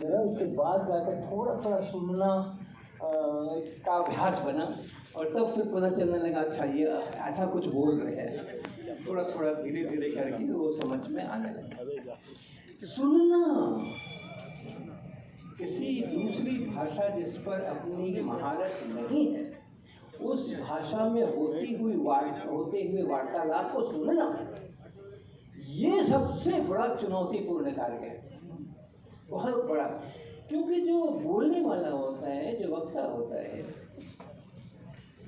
मेरा उसके बाद जाकर थोड़ा थोड़ा सुनना का अभ्यास बना और तब फिर पता चलने लगा अच्छा ये ऐसा कुछ बोल रहे हैं, थोड़ा थोड़ा धीरे धीरे करके वो समझ में आने लगा। सुनना किसी दूसरी भाषा जिस पर अपनी महारत नहीं है उस भाषा में होते हुए वार्तालाप को सुनना, ये सबसे बड़ा चुनौतीपूर्ण कार्य है, बहुत बड़ा। क्योंकि जो बोलने वाला होता है, जो वक्ता होता है,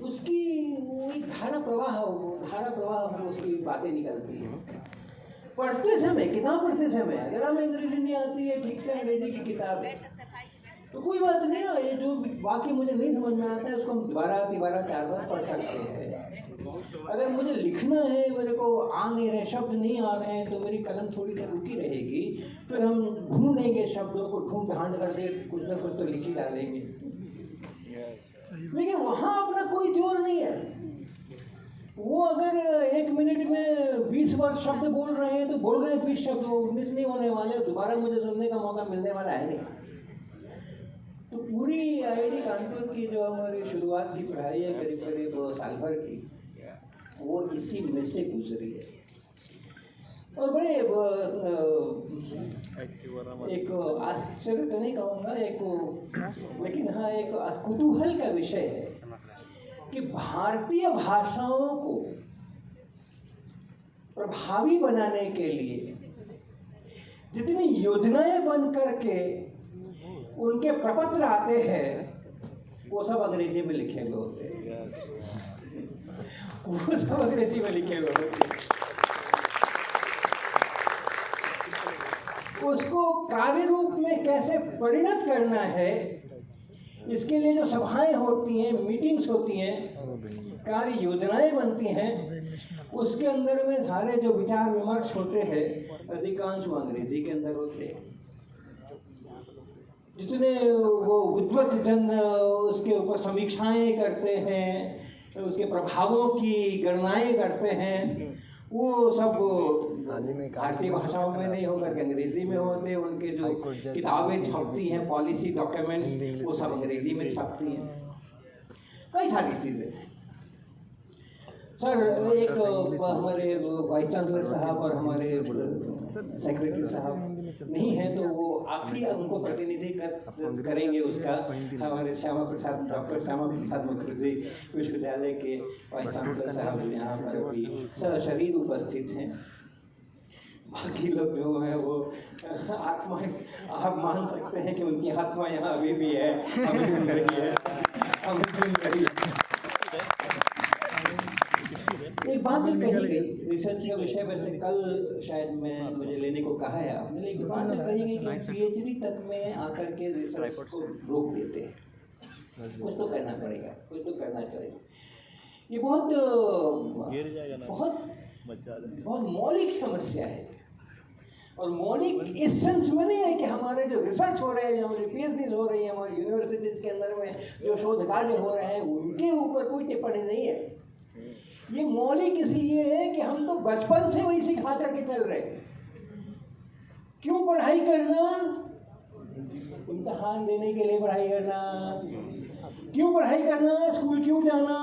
उसकी वो एक धारा प्रवाह में उसकी बातें निकलती हैं। पढ़ते समय, किताब पढ़ते समय अगर हमें अंग्रेजी नहीं आती है ठीक से, अंग्रेजी की किताब है तो कोई बात नहीं ना, ये जो वाक्य मुझे नहीं समझ में आता है उसको हम दोबारा 4 बार पढ़ सकते हैं। अगर मुझे लिखना है, मेरे को आ नहीं रहे, शब्द नहीं आ रहे हैं, तो मेरी कलम थोड़ी देर रुकी रहेगी, फिर हम ढूंढेंगे शब्दों को, ढूंढ करके कुछ ना कुछ तो लिख ही डालेंगे। लेकिन वहाँ अपना कोई जोर नहीं है। वो अगर 1 मिनट में 20 बार शब्द बोल रहे हैं तो बोल रहे हैं 20 शब्द, वो मिस नहीं होने वाले, दोबारा मुझे सुनने का मौका मिलने वाला है नहीं। तो पूरी IIT कानपुर की जो हमारी शुरुआत की पढ़ाई है करीब साल भर की, वो इसी में से गुजरी है। और बड़े एक आश्चर्य तो नहीं कहूँगा, लेकिन हाँ एक कुतूहल का विषय है कि भारतीय भाषाओं को प्रभावी बनाने के लिए जितनी योजनाएं बन करके उनके प्रपत्र आते हैं वो सब अंग्रेजी में लिखे हुए होते हैं, वो सब अंग्रेजी में लिखे हुए होते हैं। उसको कार्य रूप में कैसे परिणत करना है, इसके लिए जो सभाएं होती हैं, मीटिंग्स होती हैं, कार्य योजनाएं बनती हैं, उसके अंदर में सारे जो विचार विमर्श होते हैं अधिकांश वो अंग्रेजी के अंदर होते हैं। जितने वो विद्वत जन उसके ऊपर समीक्षाएं करते हैं, उसके प्रभावों की गणनाएं करते हैं, वो सब भारतीय भाषाओं में नहीं होकर के अंग्रेजी में होते। उनके जो किताबें छपती हैं, पॉलिसी डॉक्यूमेंट्स, वो सब अंग्रेजी में छपती हैं। कई सारी चीज़ें। सर, एक हमारे वाइस चांसलर साहब और हमारे सेक्रेटरी साहब नहीं है, तो वो आप ही उनको प्रतिनिधि करेंगे उसका। हमारे डॉक्टर श्यामा प्रसाद मुखर्जी विश्वविद्यालय के वाइस चांसलर साहब यहाँ पर भी सशरीर उपस्थित हैं। बाकी लोग जो है वो आत्मा, आप मान सकते हैं कि उनकी आत्मा यहाँ अभी भी है, हमें सुन रही है। एक बात जो कही गई रिसर्च का विषय, वैसे कल शायद मुझे लेने को कहा है आपने, लेकिन बात जो कही गई कि PhD तक में आकर के रिसर्च को रोक देते हैं। कुछ तो करना पड़ेगा, कुछ तो करना चाहिए। ये बहुत मौलिक समस्या है, और मौलिक इस सेंस में नहीं है कि हमारे जो रिसर्च हो रहे हैं, हमारी PhDs हो रही है, हमारी यूनिवर्सिटीज़ के अंदर में जो शोध कार्य हो रहे हैं उनके ऊपर कोई टिप्पणी नहीं है। ये मौलिक इसलिए है कि हम तो बचपन से वही सिखा करके चल रहे हैं। क्यों पढ़ाई करना? इम्तिहान देने के लिए पढ़ाई करना। क्यों पढ़ाई करना? स्कूल क्यों जाना?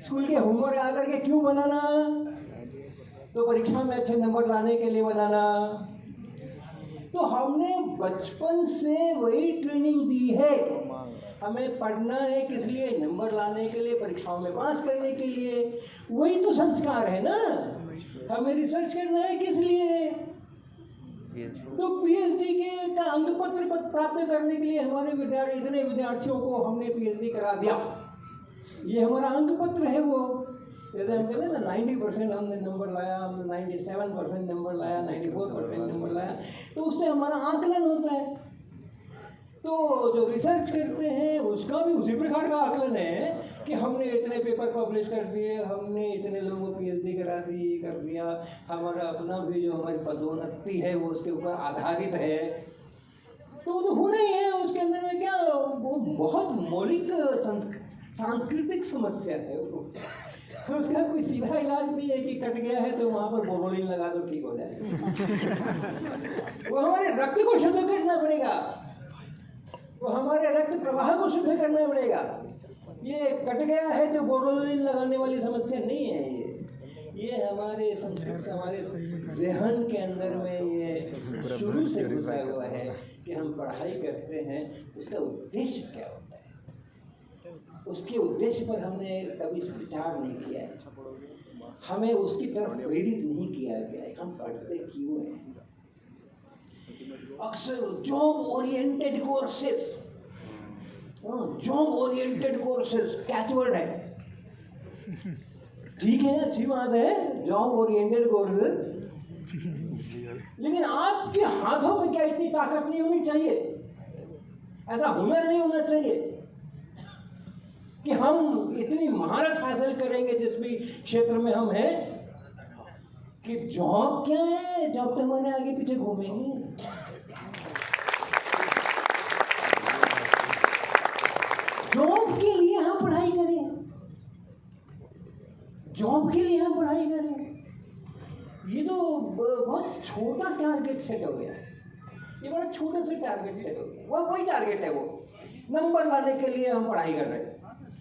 स्कूल के होमवर्क आकर के क्यों बनाना? तो परीक्षा में अच्छे नंबर लाने के लिए बनाना। तो हमने बचपन से वही ट्रेनिंग दी है। हमें पढ़ना है किस लिए? नंबर लाने के लिए, परीक्षाओं में पास करने के लिए। वही तो संस्कार है ना। हमें रिसर्च करना है किस लिए? तो PhD का अंक पत्र प्राप्त करने के लिए हमारे इतने विद्यार्थियों को हमने PhD करा दिया, ये हमारा अंक पत्र है। वो जैसे हम कहते हैं ना 90% हमने नंबर लाया, हमने 97% नंबर लाया, 94% नंबर लाया, तो उससे हमारा आकलन होता है। तो जो रिसर्च करते हैं उसका भी उसी प्रकार का आकलन है कि हमने इतने पेपर पब्लिश कर दिए, हमने इतने लोगों को PhD कर दिया। हमारा अपना भी जो हमारी पदोन्नति है वो उसके ऊपर आधारित है। तो होना ही है। उसके अंदर में क्या, वो बहुत मौलिक सांस्कृतिक समस्या है वो। उसका कोई सीधा इलाज नहीं है कि कट गया है तो वहाँ पर बोरोलिन लगा दो ठीक हो जाए। वो हमारे रक्त को शुद्ध करना पड़ेगा। हमारे रक्त प्रवाह को शुद्ध करना पड़ेगा। ये कट गया है तो बोरोलिन लगाने वाली समस्या नहीं है। ये हमारे संस्कृत, हमारे ज़हन के अंदर में ये शुरू से घुसा हुआ है कि हम पढ़ाई करते हैं, उसका उद्देश्य क्या होता है, उसके उद्देश्य पर हमने कभी विचार नहीं किया है, हमें उसकी तरफ प्रेरित नहीं किया गया है। हम पढ़ते क्यों हैं? अक्सर job oriented courses, job oriented courses catchword है, ठीक है, अच्छी बात है, जॉब ओरिएंटेड कोर्सेज, लेकिन आपके हाथों में क्या इतनी ताकत नहीं होनी चाहिए, ऐसा हुनर नहीं होना चाहिए कि हम इतनी महारत हासिल करेंगे जिस भी क्षेत्र में हम हैं, कि जॉब क्या है, जॉब तो हमारे आगे पीछे घूमेंगे। जॉब के लिए हम पढ़ाई करें, जॉब के लिए हम पढ़ाई करें, ये तो बहुत छोटा टारगेट सेट हो गया, ये बड़ा छोटा सा टारगेट सेट हो गया। वह वही टारगेट है, वो नंबर लाने के लिए हम पढ़ाई कर रहे हैं,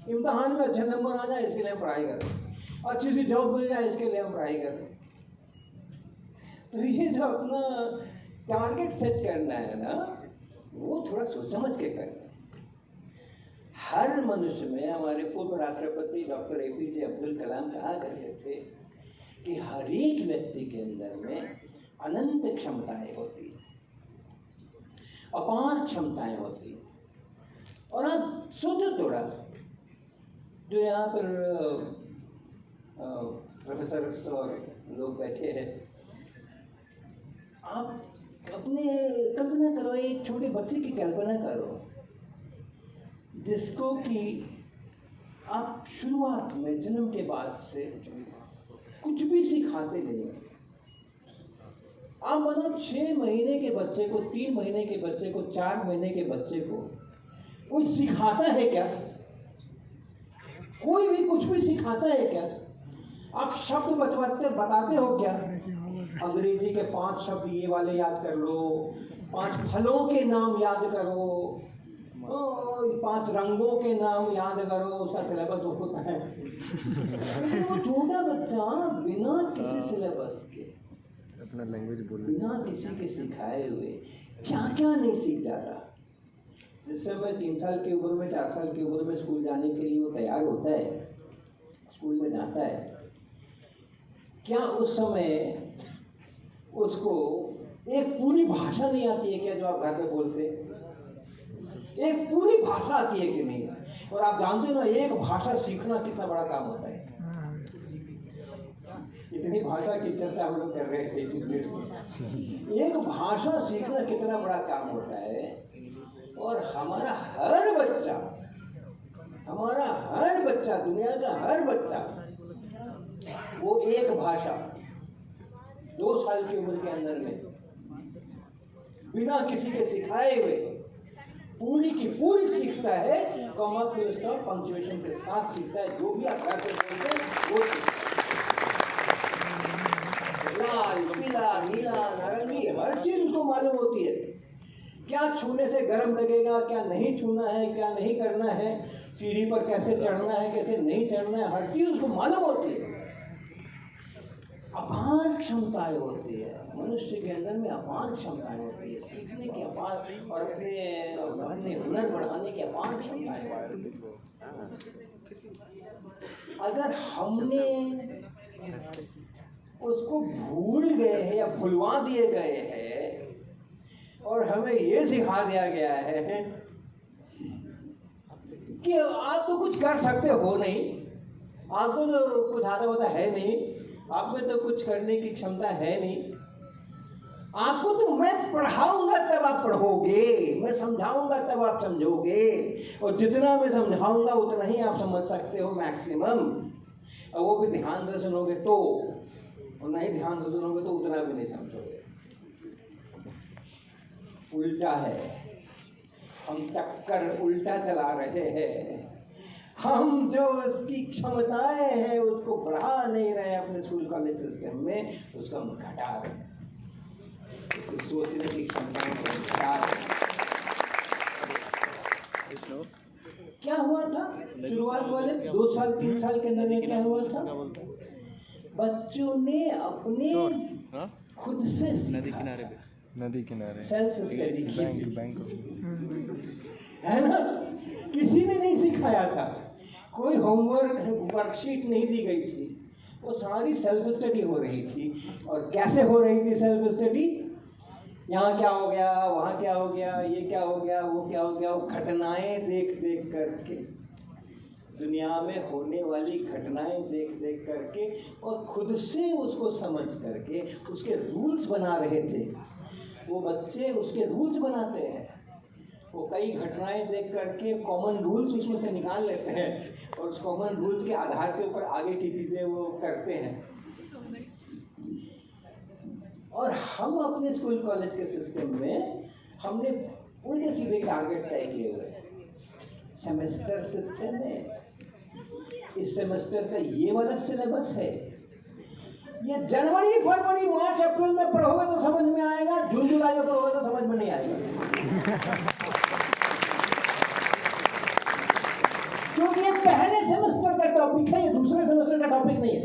इम्तिहान में अच्छे नंबर आ जाए इसके लिए हम पढ़ाई कर रहे हैं, अच्छी सी जॉब मिल जाए इसके लिए हम पढ़ाई कर रहे हैं। तो ये जो अपना टारगेट सेट करना है ना, वो थोड़ा सोच समझ के करना है। हर मनुष्य में, हमारे पूर्व राष्ट्रपति डॉक्टर APJ अब्दुल कलाम कहा करते थे कि हर एक व्यक्ति के अंदर में अनंत क्षमताएं होती हैं, अपार क्षमताएं होती हैं। और आप सोचो थोड़ा, जो यहाँ पर प्रोफेसर और लोग बैठे हैं, आप अपने कल्पना करो, एक छोटे बच्चे की कल्पना करो जिसको कि आप शुरुआत में जन्म के बाद से कुछ भी सिखाते नहीं। आप मतलब 6 महीने के बच्चे को, 3 महीने के बच्चे को, 4 महीने के बच्चे को कोई सिखाता है क्या? कोई भी कुछ भी सिखाता है क्या? आप शब्द बताते हो क्या? अंग्रेजी के 5 शब्द ये वाले याद कर लो, 5 फलों के नाम याद करो, 5 रंगों के नाम याद करो, उसका सिलेबस होता है। लेकिन वो छोटा बच्चा बिना किसी सिलेबस के, अपना लैंग्वेज बोल, बिना किसी के सिखाए हुए क्या क्या नहीं सीख जाता। जिस समय 3 साल की उम्र में, 4 साल की उम्र में स्कूल जाने के लिए वो तैयार होता है, स्कूल में जाता है, क्या उस समय उसको एक पूरी भाषा नहीं आती है क्या जो आप घर पे बोलते? एक पूरी भाषा आती है कि नहीं? और आप जानते हो ना, एक भाषा सीखना कितना बड़ा काम होता है। इतनी भाषा की चर्चा हम लोग कर रहे थे कुछ देर से। एक भाषा सीखना कितना बड़ा काम होता है। और हमारा हर बच्चा, दुनिया का हर बच्चा, वो एक भाषा 2 साल की उम्र के अंदर में बिना किसी के सिखाए हुए पूरी की पूरी सीखता है। कॉमा, फुल स्टॉप, पंक्चुएशन के साथ सीखता है। जो भी आप घर पे बोलते हैं वो लाल, पीला, नीला, नारंगी, हर चीज उसको मालूम होती है। क्या छूने से गर्म लगेगा, क्या नहीं छूना है, क्या नहीं करना है, सीढ़ी पर कैसे चढ़ना है, कैसे नहीं चढ़ना है, हर चीज उसको मालूम होती है। अपार क्षमताएं होती है मनुष्य के अंदर में, अपार क्षमताएं होती है सीखने की, अपार, और अपने हुनर बढ़ाने की अपार क्षमताएं होती है। अगर हमने उसको भूल गए हैं या भुलवा दिए गए हैं और हमें ये सिखा दिया गया है कि आप तो कुछ कर सकते हो नहीं, आपको तो कुछ आता होता है नहीं, आप में तो कुछ करने की क्षमता है नहीं, आपको तो मैं पढ़ाऊंगा तब आप पढ़ोगे, मैं समझाऊंगा तब आप समझोगे, और जितना मैं समझाऊंगा उतना ही आप समझ सकते हो मैक्सिमम, और वो भी ध्यान से सुनोगे तो, और नहीं ध्यान से सुनोगे तो उतना भी नहीं समझोगे। उल्टा है, हम चक्कर उल्टा चला रहे हैं। हम जो उसकी क्षमताएं हैं उसको बढ़ा नहीं रहे अपने स्कूल कॉलेज सिस्टम में, उसको हम घटा रहे हैं। सोचने की क्षमताओं को घटा रहे हैं। शुरुआत वाले 2 साल 3 साल के अंदर में क्या हुआ था? बच्चों ने अपने खुद से नदी किनारे सेल्फ स्टडी की, बैंक है ना? किसी ने नहीं सिखाया था, कोई होमवर्क वर्कशीट नहीं दी गई थी, वो सारी सेल्फ स्टडी हो रही थी। और कैसे हो रही थी सेल्फ स्टडी? यहाँ क्या हो गया, वहाँ क्या हो गया, ये क्या हो गया, वो क्या हो गया, वो घटनाएं देख देख करके, दुनिया में होने वाली घटनाएं देख देख करके और खुद से उसको समझ करके उसके रूल्स बना रहे थे। वो बच्चे उसके रूल्स बनाते हैं, वो कई घटनाएं देख करके कॉमन रूल्स उसमें से निकाल लेते हैं और उस कॉमन रूल्स के आधार के ऊपर आगे की चीज़ें वो करते हैं। और हम अपने स्कूल कॉलेज के सिस्टम में हमने उल्टे सीधे टारगेट तय किए हुए हैं। सेमेस्टर सिस्टम है, इस सेमेस्टर का ये वाला सिलेबस है, ये जनवरी फरवरी मार्च अप्रैल में पढ़ोगे तो समझ में आएगा, जून जुलाई में पढ़ोगे तो समझ में नहीं आएगा। क्योंकि ये पहले सेमेस्टर का टॉपिक है, ये दूसरे सेमेस्टर का टॉपिक नहीं है।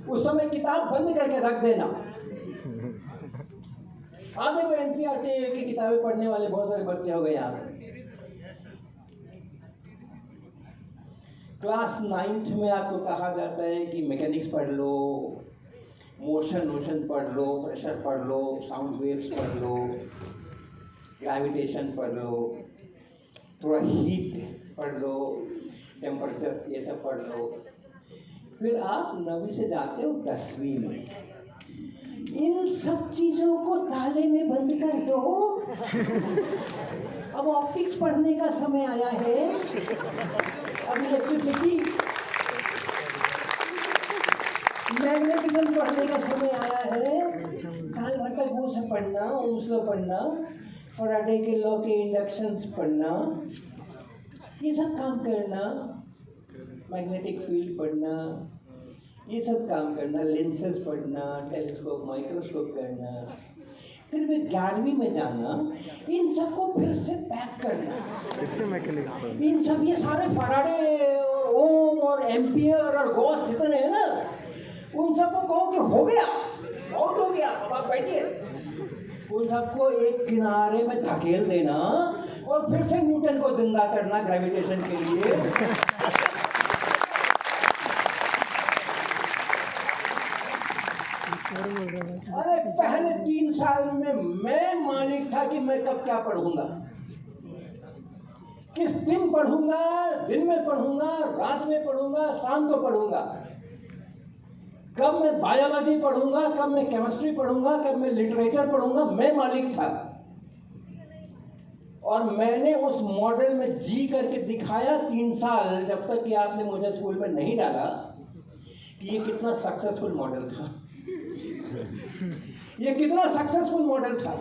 उस समय किताब बंद करके रख देना। आप देखो एनसीईआरटी की किताबें पढ़ने वाले बहुत सारे बच्चे हो गए यहाँ। क्लास 9th में आपको कहा जाता है कि मैकेनिक्स पढ़ लो, मोशन पढ़ लो, प्रेशर पढ़ लो, साउंड वेव्स पढ़ लो, ग्रेविटेशन पढ़ लो, थोड़ा हीट पढ़ लो, टेम्परेचर, ये सब पढ़ लो। फिर आप 9वीं से जाते हो 10वीं में, इन सब चीज़ों को ताले में बंद कर दो। अब ऑप्टिक्स पढ़ने का समय आया है, अब इलेक्ट्रिसिटी, मैग्नेटिज्म पढ़ने का समय आया है। साल भर तक वो सब पढ़ना, ओम्स लॉ पढ़ना, फैराडे के लॉ के इंडक्शंस पढ़ना, ये सब काम करना, मैग्नेटिक फील्ड पढ़ना, ये सब काम करना, लेंसेज पढ़ना, टेलीस्कोप माइक्रोस्कोप करना। फिर भी 11वीं में जाना, इन सबको फिर से पैक करना, फिर से मैकेनिक्स, इन सब ये सारे फैराडे और ओम और एम्पियर और गॉस जितने हैं ना, उन सबको कहो कि हो गया, बहुत हो गया, अब आप बैठिए। उन सबको एक किनारे में धकेल देना और फिर से न्यूटन को जिंदा करना ग्रेविटेशन के लिए। अरे पहले 3 साल में मैं मालिक था कि मैं कब क्या पढ़ूंगा, किस दिन पढ़ूंगा, दिन में पढ़ूंगा, रात में पढ़ूंगा, शाम को पढ़ूंगा, कब मैं बायोलॉजी पढ़ूंगा, कब मैं केमिस्ट्री पढ़ूंगा, कब मैं लिटरेचर पढ़ूंगा, मैं मालिक था। और मैंने उस मॉडल में जी करके दिखाया 3 साल, जब तक कि आपने मुझे स्कूल में नहीं डाला, कि ये कितना सक्सेसफुल मॉडल था, ये कितना सक्सेसफुल मॉडल था।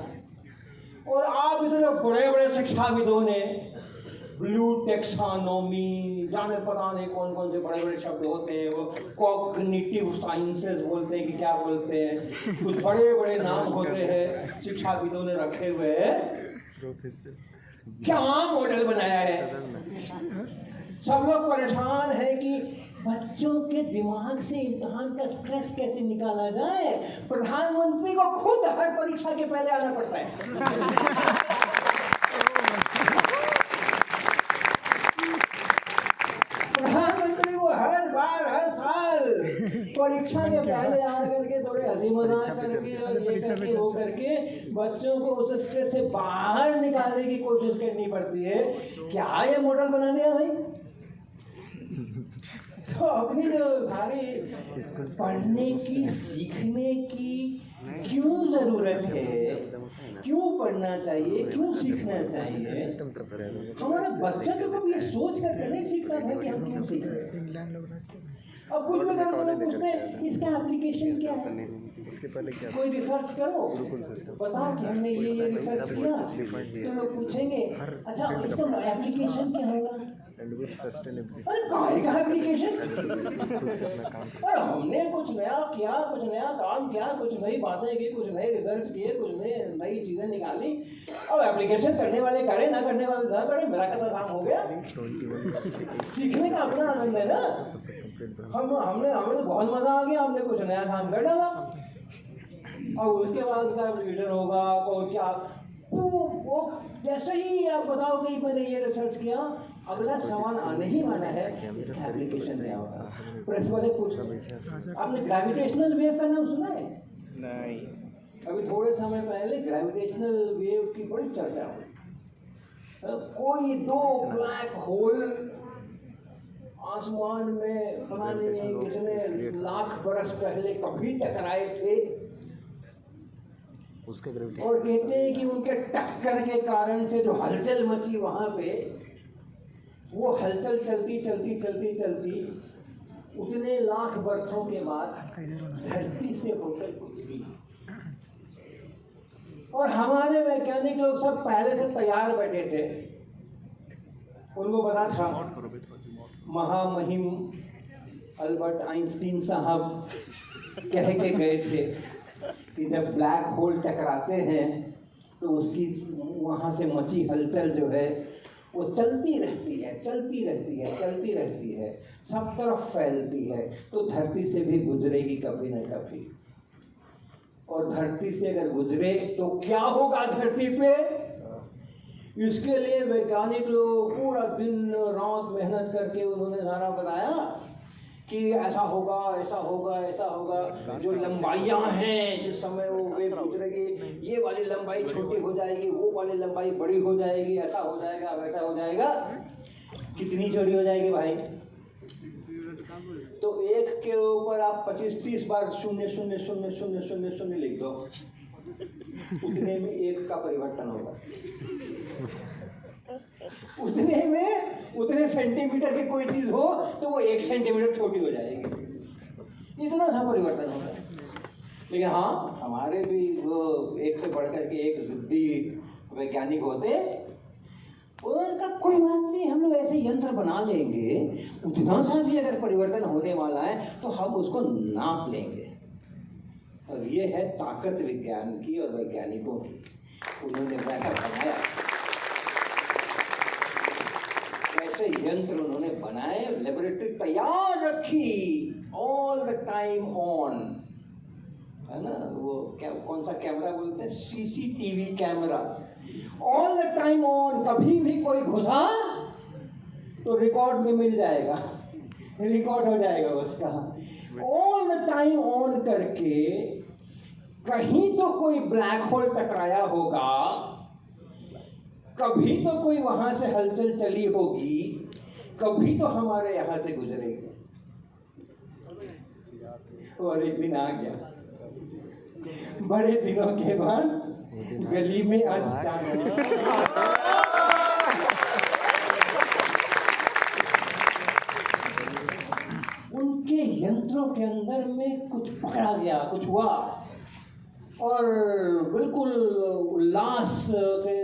और आप इतने बड़े बड़े शिक्षाविदों ने ब्लू टेक्सानोमी, जाने पता नहीं कौन कौन से बड़े बड़े शब्द होते हैं, वो कॉग्निटिव साइंसेस बोलते हैं कि क्या बोलते हैं, कुछ बड़े बड़े नाम होते हैं शिक्षाविदों ने रखे हुए। क्या मॉडल बनाया है। सब लोग परेशान है कि बच्चों के दिमाग से इम्तिहान का स्ट्रेस कैसे निकाला जाए। प्रधानमंत्री को खुद हर परीक्षा के पहले आना पड़ता है। प्रधानमंत्री को हर बार हर साल परीक्षा के पहले आ करके थोड़े हंसी मजाक करके और ये करके वो करके बच्चों को उस स्ट्रेस से बाहर निकालने की कोशिश करनी पड़ती है। क्या ये मॉडल बना दिया भाई। तो अपनी जो सारी पढ़ने की, सीखने की क्यों ज़रूरत है, क्यों पढ़ना चाहिए, क्यों सीखना चाहिए, हमारे बच्चों को कभी ये सोच करके नहीं सीखना था कि हम क्यों सीख रहे हैं। अब कुछ भी करो तो पूछते हैं इसका एप्लीकेशन क्या है, इसके पहले क्या, कोई रिसर्च करो, बताओ कि हमने ये रिसर्च किया, तो लोग पूछेंगे अच्छा इसका एप्लीकेशन क्या होगा। And with sustainability. अरे काहे का एप्लीकेशन? खुद से अपना काम अरे हमने कुछ नया किया, कुछ नया काम किया, कुछ नई बातें की, कुछ नए रिजल्ट किए, कुछ नई चीजें निकाली। अब एप्लीकेशन करने वाले करें, ना करने वाले ना करें, मेरा का तो काम हो गया। 21 सीखने का अपना आनंद है ना। हमें तो बहुत मजा आ गया, हमने कुछ नया काम कर डाला। और उसके बाद उसका एप्लीकेशन होगा और क्या, तो वो जैसे ही आप बताओगे मैंने ये रिसर्च किया, अगला सवाल आने ही वाला है, इसका एप्लीकेशन क्या होगा। प्रेस वाले पूछ, आपने ग्रेविटेशनल वेव का नाम सुना है? नहीं। अभी थोड़े समय पहले ग्रेविटेशनल वेव की बड़ी चर्चा हुई। कोई दो ब्लैक होल आसमान में पता नहीं कितने लाख बरस पहले कभी टकराए थे, उसके ग्रेविटी और कहते हैं कि उनके टक्कर के कारण से जो हलचल मची वहां पे, वो हलचल चलती उतने लाख वर्षों के बाद धरती से होकर गुजरी। और हमारे वैज्ञानिक लोग सब पहले से तैयार बैठे थे, उनको पता था। महामहिम अल्बर्ट आइंस्टीन साहब कह के गए थे कि जब ब्लैक होल टकराते हैं तो उसकी वहाँ से मची हलचल जो है वो चलती रहती है, सब तरफ फैलती है, तो धरती से भी गुजरेगी कभी न कभी। और धरती से अगर गुजरे तो क्या होगा धरती पे, इसके लिए वैज्ञानिक लोग पूरा दिन रात मेहनत करके उन्होंने सारा बताया कि ऐसा होगा। जो लंबाइयाँ हैं, जिस समय वो वेव गुजरेगी, ये वाली लंबाई छोटी हो जाएगी, वो वाली लंबाई बड़ी हो जाएगी, ऐसा हो जाएगा, वैसा हो जाएगा। कितनी चोरी हो जाएगी भाई? तो एक के ऊपर आप 25-30 बार 0 लिख दो, उतने में एक का परिवर्तन होगा। उतने सेंटीमीटर की कोई चीज हो तो वो 1 सेंटीमीटर छोटी हो जाएगी, इतना सा परिवर्तन होगा। लेकिन हाँ, हमारे भी वो एक से बढ़कर के एक जिद्दी वैज्ञानिक होते, उनका कोई बात नहीं, हम लोग ऐसे यंत्र बना लेंगे, उतना सा भी अगर परिवर्तन होने वाला है तो हम उसको नाप लेंगे। और ये है ताकत विज्ञान की और वैज्ञानिकों की। उन्होंने वैसा बनाया, ऐसे यंत्र उन्होंने बनाए, लेबोरेटरी तैयार रखी, ऑल द टाइम ऑन, है ना। वो क्या, कौन सा कैमरा बोलते हैं, CCTV camera, all the time on. कभी भी कोई घुसा तो रिकॉर्ड में मिल जाएगा, रिकॉर्ड हो जाएगा उसका। ऑल द टाइम ऑन करके कहीं तो कोई ब्लैक होल टकराया होगा, कभी तो कोई वहां से हलचल चली होगी, कभी तो हमारे यहां से गुजरेगी। और एक दिन आ गया, बड़े दिनों के बाद गली में आज चांद। उनके यंत्रों के अंदर में कुछ पकड़ा गया, कुछ हुआ, और बिल्कुल उल्लास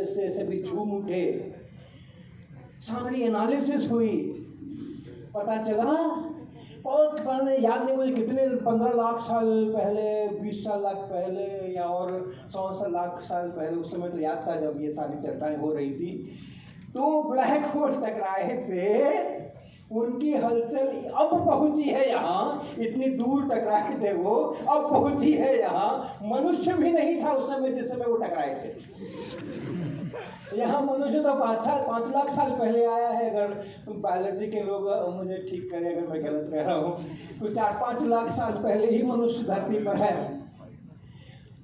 से सभी झूम उठे। सारी एनालिसिस हुई, पता चला, और पहले याद नहीं मुझे कितने 15 लाख साल पहले, 20 लाख पहले, या और 100 लाख साल पहले, उस समय तो याद था जब ये सारी चर्चाएं हो रही थी, तो ब्लैक होल टकराए थे, उनकी हलचल अब पहुंची है यहाँ, इतनी दूर टकराए थे वो, अब पहुंची है यहाँ। मनुष्य भी नहीं था उस समय जिस समय वो टकराए थे। यहाँ मनुष्य तो 5 लाख साल पहले आया है। अगर बायोलॉजी के लोग मुझे ठीक करें अगर मैं गलत कह रहा हूँ, तो 4-5 लाख साल पहले ही मनुष्य धरती पर है।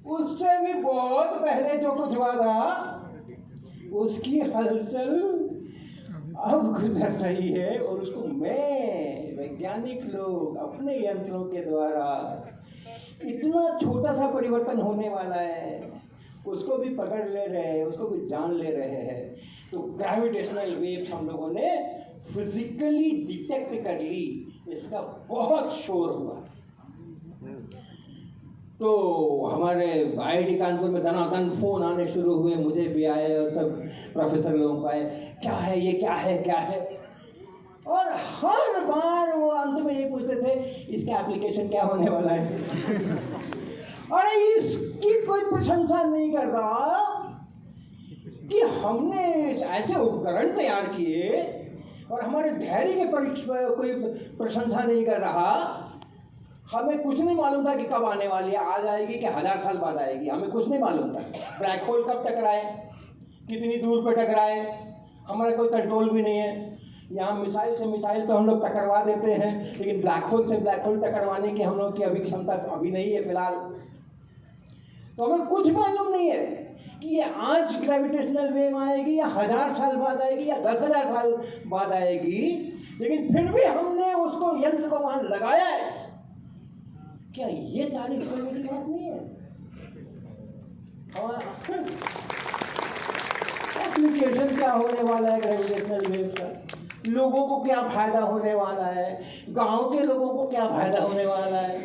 उससे भी बहुत पहले जो कुछ हुआ था, उसकी हलचल अब गुजर रही है, और उसको मैं, वैज्ञानिक लोग अपने यंत्रों के द्वारा, इतना छोटा सा परिवर्तन होने वाला है, उसको भी पकड़ ले रहे हैं, उसको भी जान ले रहे हैं। तो ग्रेविटेशनल वेव्स हम लोगों ने फिजिकली डिटेक्ट कर ली, इसका बहुत शोर हुआ। तो हमारे IIT कानपुर में धनाधन फोन आने शुरू हुए, मुझे भी आए और सब प्रोफेसर लोगों को आए, क्या है ये, क्या है। और हर बार वो अंत में ये पूछते थे इसका एप्लीकेशन क्या होने वाला है। अरे इसकी कोई प्रशंसा नहीं कर रहा कि हमने ऐसे उपकरण तैयार किए, और हमारे धैर्य के कोई प्रशंसा नहीं कर रहा। हमें कुछ नहीं मालूम था कि कब आने वाली है, आ जाएगी कि 1000 साल बाद आएगी, हमें कुछ नहीं मालूम था। ब्लैक होल कब टकराए, कितनी दूर पर टकराए, हमारा कोई कंट्रोल भी नहीं है। यहाँ मिसाइल से मिसाइल तो हम लोग टकरवा देते हैं, लेकिन ब्लैक होल से ब्लैक होल टकरवाने की हम लोग की अभी क्षमता अभी नहीं है फिलहाल। तो हमें कुछ मालूम नहीं है कि ये आज ग्रेविटेशनल वेव आएगी या 1000 साल बाद आएगी या 10,000 साल बाद आएगी, लेकिन फिर भी हमने उसको यंत्र को वहां लगाया है। क्या ये तारीफ करने की बात नहीं है? और एप्लीकेशन क्या होने वाला है ग्रेविटेशनल वेव का, लोगों को क्या फायदा होने वाला है, गांव के लोगों को क्या फायदा होने वाला है।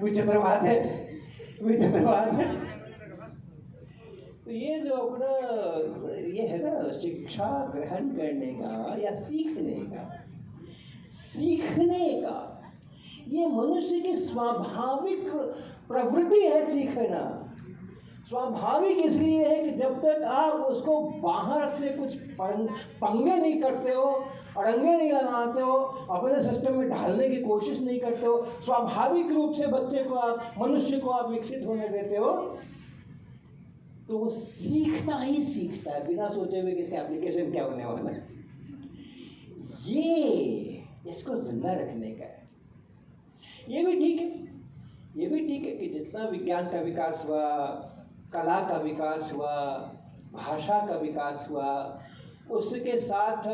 विचित्र बात है, विचित्र बात है। तो ये जो अपना ये है ना शिक्षा ग्रहण करने का या सीखने का ये मनुष्य की स्वाभाविक प्रवृत्ति है। सीखना स्वाभाविक इसलिए है कि जब तक आप उसको बाहर से कुछ पंगे नहीं करते हो, अड़ंगे नहीं लगाते हो, अपने सिस्टम में ढालने की कोशिश नहीं करते हो, स्वाभाविक रूप से बच्चे को आप, मनुष्य को आप विकसित होने देते हो, तो वो सीखता ही सीखता है बिना सोचे हुए कि इसका एप्लीकेशन क्या होने वाला है। ये इसको जिंदा रखने का है। ये भी ठीक है कि जितना विज्ञान का विकास हुआ, कला का विकास हुआ, भाषा का विकास हुआ, उसके साथ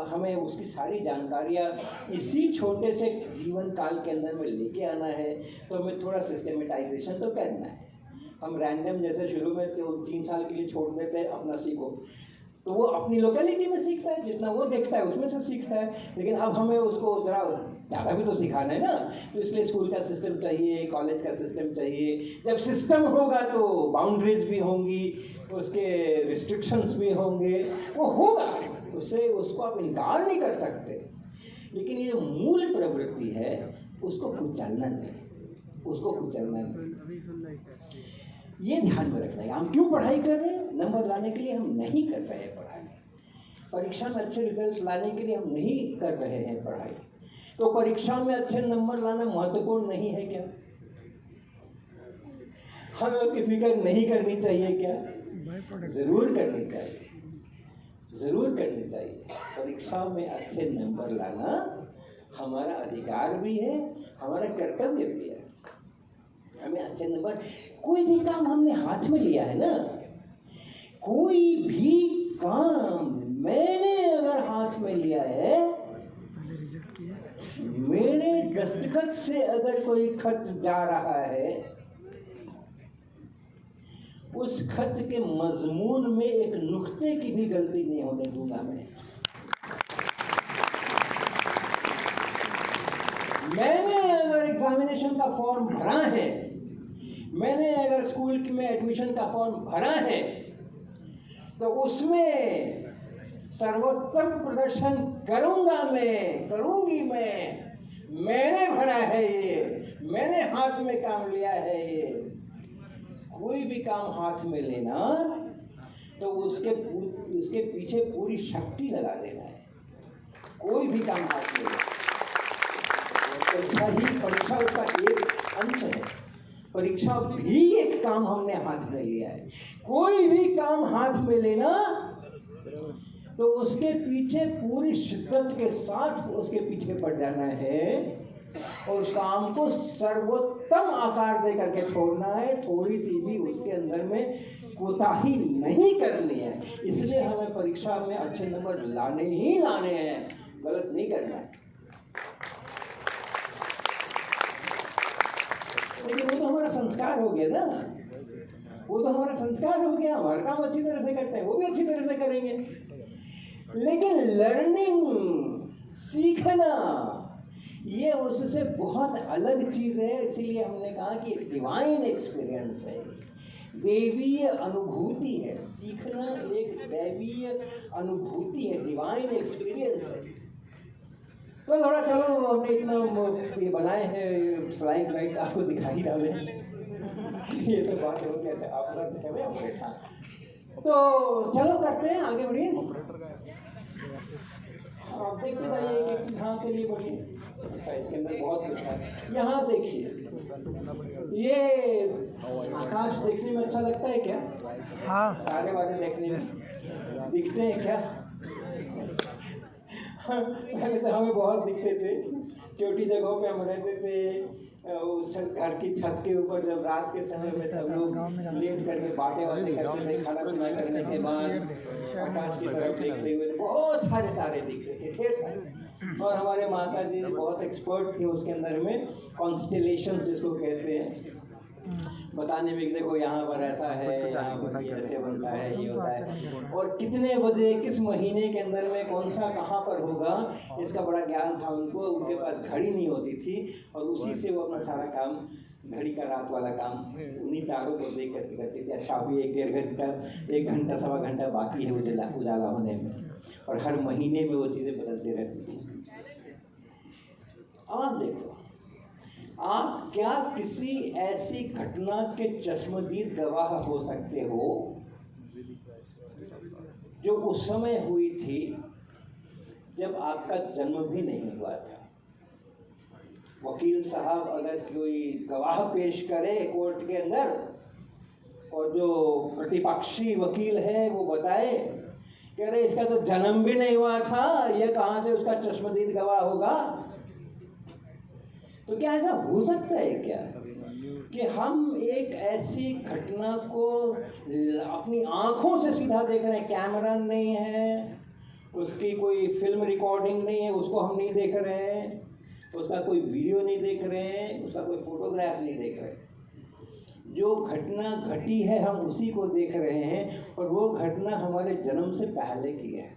हमें उसकी सारी जानकारियाँ इसी छोटे से जीवन काल के अंदर में लेके आना है। तो हमें थोड़ा सिस्टमेटाइजेशन तो करना है। हम रैंडम जैसे शुरू में 3 साल के लिए छोड़ देते हैं अपना सीखो, तो वो अपनी लोकेलिटी में सीखता है, जितना वो देखता है उसमें से सीखता है। लेकिन अब हमें उसको ज़रा ज़्यादा भी तो सिखाना है ना, तो इसलिए स्कूल का सिस्टम चाहिए, कॉलेज का सिस्टम चाहिए। जब सिस्टम होगा तो बाउंड्रीज भी होंगी, उसके रिस्ट्रिक्शंस भी होंगे, वो होगा, उससे उसको आप इनकार नहीं कर सकते। लेकिन ये मूल प्रवृत्ति है उसको कुचलना नहीं। ये ध्यान में रखना है। हम क्यों पढ़ाई कर रहे हैं? नंबर लाने के लिए हम नहीं कर रहे हैं पढ़ाई, परीक्षा में अच्छे रिजल्ट लाने के लिए हम नहीं कर रहे हैं पढ़ाई। तो परीक्षा में अच्छे नंबर लाना महत्वपूर्ण नहीं है क्या? हमें उसकी फिक्र नहीं करनी चाहिए क्या? जरूर करनी चाहिए। परीक्षा में अच्छे नंबर लाना हमारा अधिकार भी है, हमारा कर्तव्य भी है। हमें अच्छे नंबर, कोई भी काम हमने हाथ में लिया है ना, कोई भी काम मैंने अगर हाथ में लिया है, मेरे दस्तखत से अगर कोई खत जा रहा है, उस खत के मजमून में एक नुक्ते की भी गलती नहीं होने दूंगा मैं। मैंने अगर एग्जामिनेशन का फॉर्म भरा है, मैंने अगर स्कूल में एडमिशन का फॉर्म भरा है, तो उसमें सर्वोत्तम प्रदर्शन करूंगी मैं। मैंने भरा है ये, मैंने हाथ में काम लिया है ये। कोई भी काम हाथ में लेना तो उसके पीछे पूरी शक्ति लगा देना है। कोई भी काम हाथ में लेना, परीक्षा उसका एक अंश है। परीक्षा भी एक काम हमने हाथ में लिया है। कोई भी काम हाथ में लेना तो उसके पीछे पूरी शिद्दत के साथ उसके पीछे पड़ जाना है और उस काम को सर्वोत्तम आकार दे करके छोड़ना है। थोड़ी सी भी उसके अंदर में कोताही नहीं करनी है। इसलिए हमें परीक्षा में अच्छे नंबर लाने हैं, गलत नहीं करना है। लेकिन वो तो हमारा संस्कार हो गया ना, हमारा काम अच्छी तरह से करते हैं, वो भी अच्छी तरह से करेंगे। लेकिन लर्निंग, सीखना, ये उससे बहुत अलग चीज़ है। इसीलिए हमने कहा कि डिवाइन एक्सपीरियंस है, दैवीय अनुभूति है। सीखना एक दैवीय अनुभूति है, डिवाइन एक्सपीरियंस है। तो थोड़ा चलो हमने इतना ये बनाए हैं स्लाइड वाइड आपको दिखाई डाले ये सब बात हो गया था आप उधर से कर रहे हैं बैठा तो चलो करते हैं आगे बढ़िए आप देखते जाइए कि हाँ चलिए बढ़िए अच्छा इसके अंदर बहुत कुछ है यहाँ देखिए ये आकाश देखने में अच्छा लगता है क्या हाँ तारे वारे देखने में दिखते हैं क्या पहले तो हमें बहुत दिखते थे छोटी जगहों पे हम रहते थे उस घर की छत के ऊपर जब रात के समय में सब लोग लेट करके बातें करते थे खाना पीना करने के बाद आकाश की तरफ देखते हुए बहुत सारे तारे दिखते थे ढेर सारे और हमारे माता जी बहुत एक्सपर्ट थी उसके अंदर में कॉन्स्टेलेशन जिसको कहते हैं बताने में कि देखो यहाँ पर ऐसा है यहाँ पर ये ऐसे बनता है ये होता है और कितने बजे किस महीने के अंदर में कौन सा कहाँ पर होगा इसका बड़ा ज्ञान था उनको उनके पास घड़ी नहीं होती थी और उसी से वो अपना सारा काम घड़ी का रात वाला काम उन्हीं तारों को देख करके करते थे अच्छा अभी 1 घंटा सवा घंटा बाकी है उजाला होने में और हर महीने में वो चीज़ें बदलती रहती थी। अब देखो आप क्या किसी ऐसी घटना के चश्मदीद गवाह हो सकते हो जो उस समय हुई थी जब आपका जन्म भी नहीं हुआ था। वकील साहब अगर कोई गवाह पेश करे कोर्ट के अंदर और जो प्रतिपक्षी वकील है वो बताए कह रहे इसका तो जन्म भी नहीं हुआ था ये कहाँ से उसका चश्मदीद गवाह होगा। तो क्या ऐसा हो सकता है क्या कि हम एक ऐसी घटना को अपनी आँखों से सीधा देख रहे हैं, कैमरा नहीं है, उसकी कोई फिल्म रिकॉर्डिंग नहीं है, उसको हम नहीं देख रहे हैं, उसका कोई वीडियो नहीं देख रहे हैं, उसका कोई फोटोग्राफ नहीं देख रहे हैं। जो घटना घटी है हम उसी को देख रहे हैं और वो घटना हमारे जन्म से पहले की है।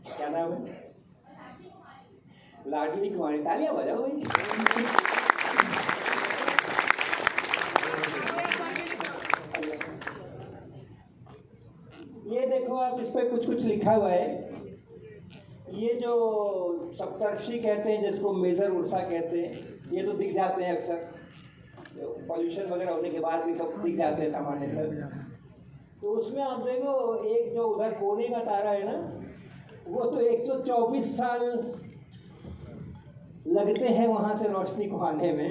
क्या नाम है? लाडली कुमारी। तालियां बजाओ भाई। ये देखो आप इस पे कुछ लिखा हुआ है। ये जो सप्तर्षि कहते हैं जिसको मेजर उर्सा कहते हैं ये तो दिख जाते हैं अक्सर पॉल्यूशन वगैरह होने के बाद भी कब दिख जाते हैं सामान्यतः। तो उसमें आप देखो एक जो उधर कोने का तारा है ना वो तो 124 साल लगते हैं वहां से रोशनी को आने में।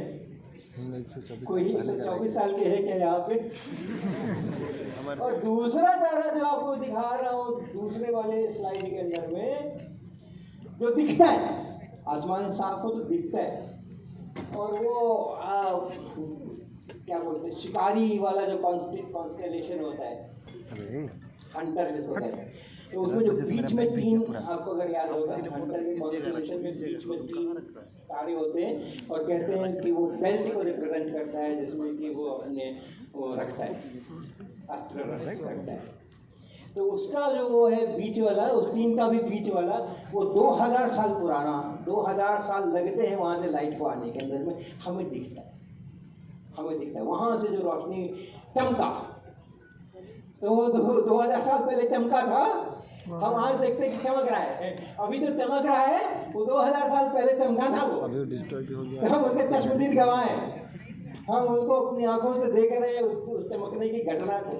कोई 124 साल के है क्या यहाँ पे? और दूसरा तारा जो आपको दिखा रहा हूँ दूसरे वाले स्लाइड के अंदर में जो दिखता है आसमान साफ हो तो दिखता है और वो क्या बोलते हैं शिकारी वाला जो कॉन्स्टेलेशन होता है हंटर जिसको कहते हैं। तो उसमें जो बीच में 3 आपको अगर याद होगा हंटर के कॉन्स्टेलेशन में बीच में 3 तारे होते हैं और कहते हैं कि वो बेल्ट को रिप्रेजेंट करता है जिसमें कि वो अपने वो रखता है अस्त्र रखता है। तो उसका जो वो है बीच वाला उस 3 का भी बीच वाला वो 2000 साल पुराना 2000 साल लगते हैं वहाँ से लाइट को आने के अंदर में हमें दिखता है वहाँ से जो रोशनी चमका तो वो 2000 साल पहले चमका था। हम आज देखते हैं कि चमक रहा है अभी जो चमक रहा है वो 2000 साल पहले चमका था वो हम उसके चश्मदीद गवाह हैं। हम उसको अपनी आंखों से देख रहे हैं उस चमकने की घटना को।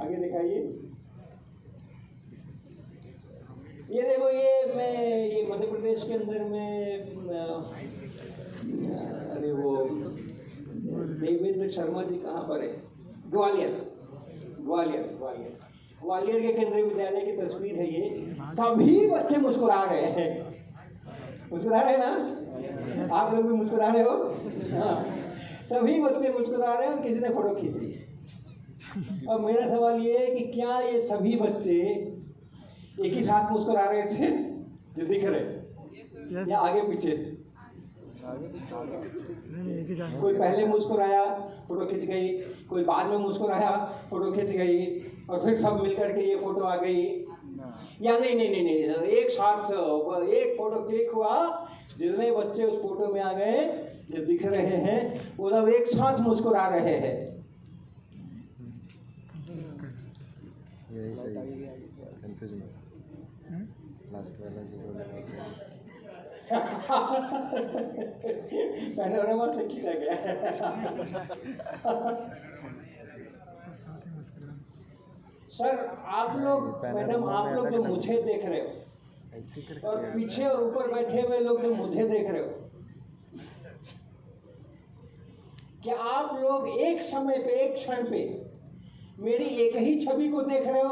आगे दिखाइए। ये देखो ये मध्य प्रदेश के अंदर में अरे वो देवेंद्र शर्मा जी कहाँ पर है? ग्वालियर के केंद्रीय विद्यालय की तस्वीर है ये। सभी बच्चे मुस्कुरा रहे हैं। मुस्कुरा रहे ना? आप लोग भी मुस्कुरा रहे हो? हाँ सभी बच्चे मुस्कुरा रहे हैं और किसी ने फोटो खींच ली है। और मेरा सवाल ये है कि क्या ये सभी बच्चे एक ही साथ मुस्कुरा रहे थे जो दिख रहे या आगे पीछे? कोई पहले मुस्कुराया फोटो खिंच गई, कोई बाद में मुस्कुराया फोटो खिंच गई, और फिर सब मिलकर के ये फोटो आ गई। या नहीं नहीं नहीं नहीं, एक साथ एक फोटो क्लिक हुआ, जितने बच्चे उस फोटो में आ गए जो दिख रहे हैं वो सब एक साथ मुस्कुरा रहे हैं। यही सही कंफ्यूजन लास्ट वाला जो पैनोरामा से खींचा गया है। सर आप लोग, मैडम आप लोग जो मुझे देख रहे हो ऐसे करके और पीछे और ऊपर बैठे हुए लोग जो मुझे देख रहे हो, क्या आप लोग एक समय पे, एक क्षण पे मेरी एक ही छवि को देख रहे हो,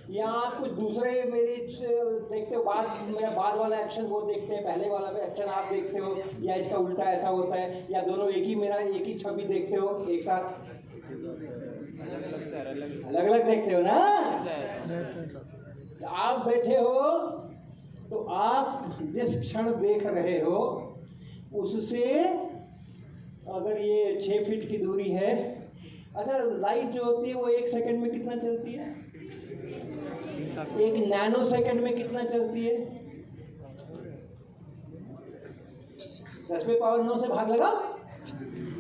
या आप कुछ दूसरे मेरी देखते हो? मेरा बाद वाला एक्शन वो देखते हैं, पहले वाला एक्शन आप देखते हो, या इसका उल्टा ऐसा होता है, या दोनों एक ही छवि देखते हो एक साथ? अलग अलग देखते हो ना? तो आप बैठे हो तो आप जिस क्षण देख रहे हो उससे, अगर ये 6 फीट की दूरी है, अच्छा लाइट जो होती है वो 1 सेकंड में कितना चलती है? 1 नैनो सेकंड में कितना चलती है? 10 पे पावर 9 से भाग लगा,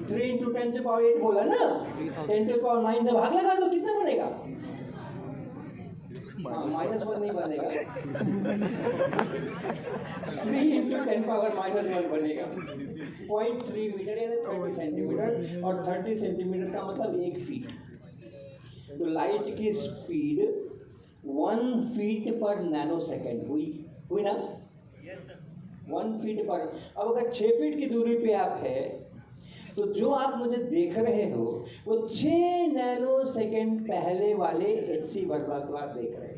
3 इंटू 10 से पावर 8 बोला ना, 10 to पावर 9 से भाग लगा तो कितना बनेगा? -1 नहीं बनेगा, 3 इंटू 10 पावर -1 बनेगा। 0.3 मीटर यानी 30 सेंटीमीटर, और 30 सेंटीमीटर का मतलब 1 फीट। तो लाइट की स्पीड 1 फीट पर नैनो सेकेंड हुई ना? 1 फीट पर। अब अगर 6 फीट की दूरी पे आप है तो जो आप मुझे देख रहे हो वो 6 नैनो सेकेंड पहले वाले एच.सी. वर्मा को आप देख रहे हैं।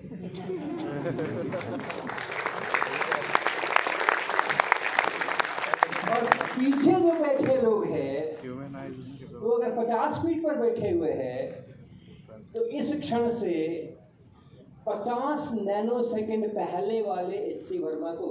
और पीछे जो बैठे लोग हैं वो अगर 50 फीट पर बैठे हुए हैं तो इस क्षण से 50 नैनो सेकेंड पहले वाले एच.सी. वर्मा को